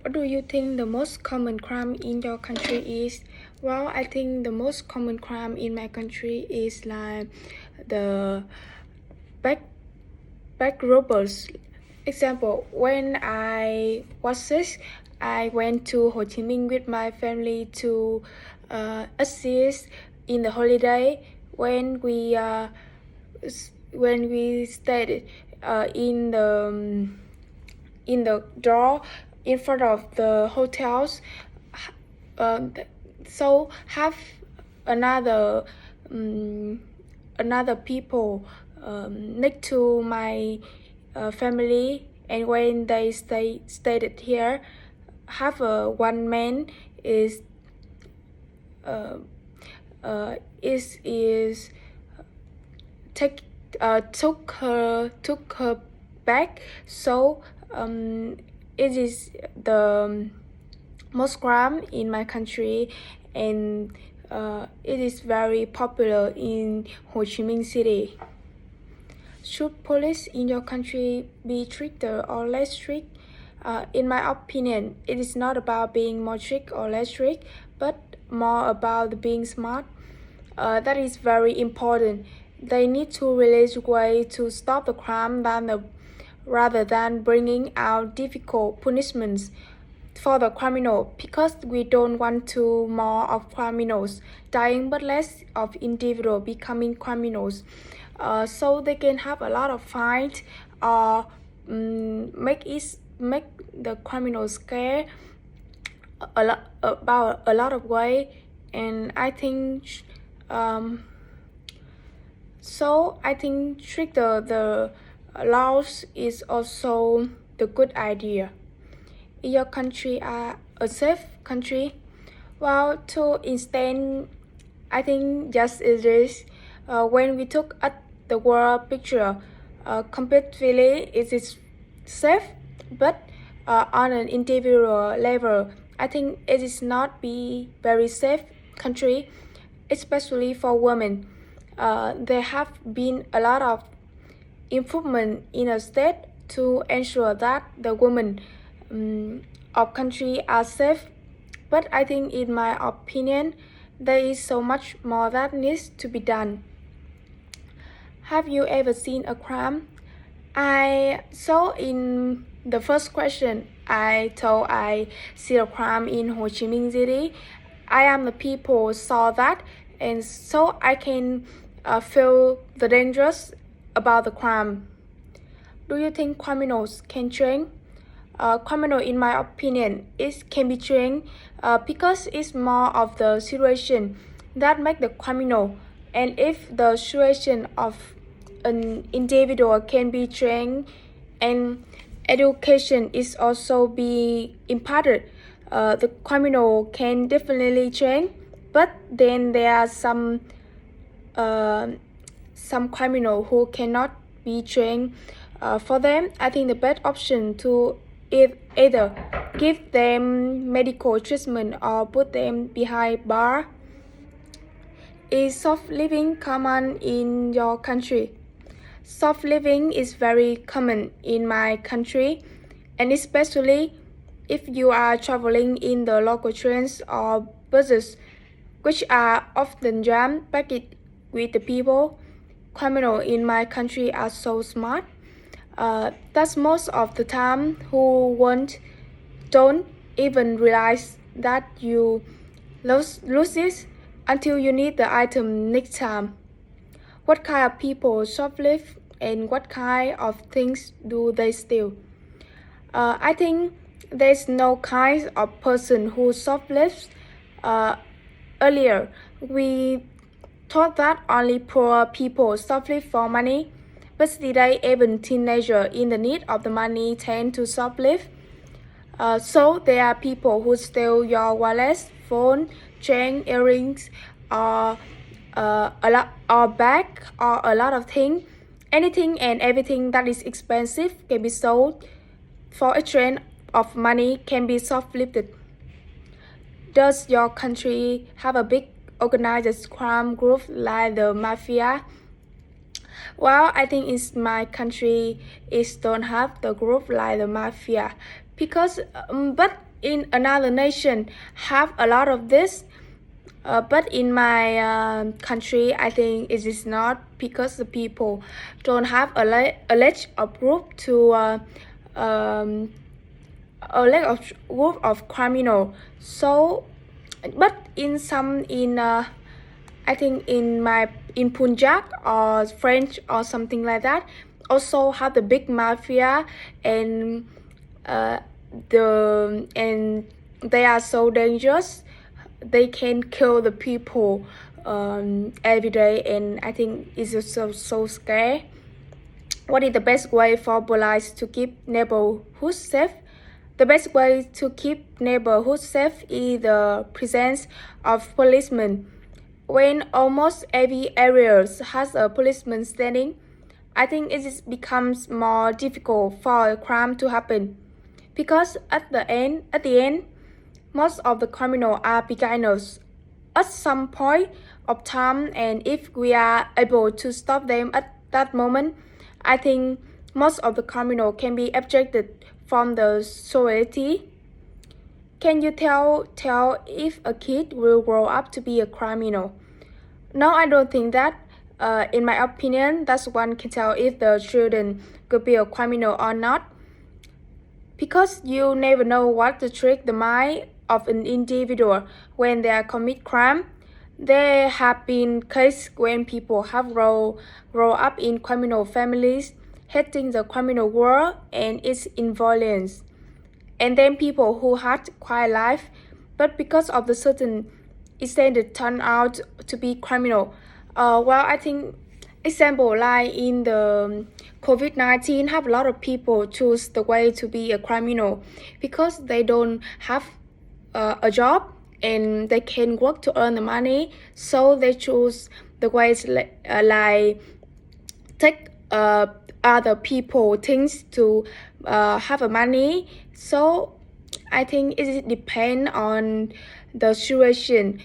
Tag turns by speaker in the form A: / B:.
A: What do you think the most common crime in your country is? Well, I think the most common crime in my country is like the bank robbers. Example, when I was 6, I went to Ho Chi Minh with my family to assist in the holiday when we stayed in the door in front of the hotels. So have another people next to my family, and when they stayed here, have one man is took her back. So it is the most crime in my country, and it is very popular in Ho Chi Minh City. Should police in your country be stricter or less strict? In my opinion, it is not about being more strict or less strict, but more about being smart. That is very important. They need to release ways to stop the crime rather than bringing out difficult punishments for the criminal, because we don't want to more of criminals dying but less of individuals becoming criminals. So they can have a lot of fight or make the criminals scared about a lot of way. And I think I think stricter the laws is also the good idea. Is your country a safe country? Well, to instance, I think yes it is. When we took at the world picture, completely it is safe, but on an individual level, I think it is not be very safe country, especially for women. There have been a lot of improvement in a state to ensure that the women of country are safe, but I think in my opinion there is so much more that needs to be done. Have you ever seen a crime? I saw in the first question I told I see a crime in Ho Chi Minh City. I am the people saw that, and so I can feel the dangerous about the crime. Do you think criminals can train? Criminal, in my opinion, it can be trained because it's more of the situation that make the criminal. And if the situation of an individual can be trained, and education is also be imparted, the criminal can definitely train. But then there are some criminal who cannot be trained. For them, I think the best option to either give them medical treatment or put them behind bar. Is soft living common in your country? Soft living is very common in my country, and especially if you are traveling in the local trains or buses, which are often jam-packed with the people. Criminals in my country are so smart. That's most of the time who don't even realize that you lose it until you need the item next time. What kind of people shoplift, and what kind of things do they steal? I think there's no kind of person who shoplifts. Earlier, we thought that only poor people shoplift for money, but today even teenagers in the need of the money tend to shoplift. So there are people who steal your wallet, phone, chain, earrings, or or bag, or a lot of things. Anything and everything that is expensive can be sold for a trend of money can be shoplifted. Does your country have a big organized crime group like the mafia? Well, I think in my country it don't have the group like the mafia, because but in another nation have a lot of this. But in my country, I think it is not, because the people don't have a ledge of group to a leg of group of criminal. So, but in I think in Punjab or French or something like that, also have the big mafia, and uh, they are so dangerous. They can kill the people every day, and I think it's so scary. What is the best way for police to keep neighborhoods safe? The best way to keep neighborhoods safe is the presence of policemen. When almost every area has a policeman standing, I think becomes more difficult for a crime to happen. Because at the end, most of the criminals are beginners at some point of time, and if we are able to stop them at that moment, I think most of the criminals can be ejected from the society. Can you tell if a kid will grow up to be a criminal? No, I don't think that. In my opinion, that's one can tell if the children could be a criminal or not. Because you never know what to trick the mind of an individual when they commit crime. There have been cases when people have grown up in criminal families, hating the criminal world and its violence. And then people who had quiet life, but because of the certain extent turn out to be criminal. Well, I think example like in the COVID-19 have a lot of people choose the way to be a criminal because they don't have a job and they can work to earn the money, so they choose the ways like take other people things to have a money. So I think it depends on the situation.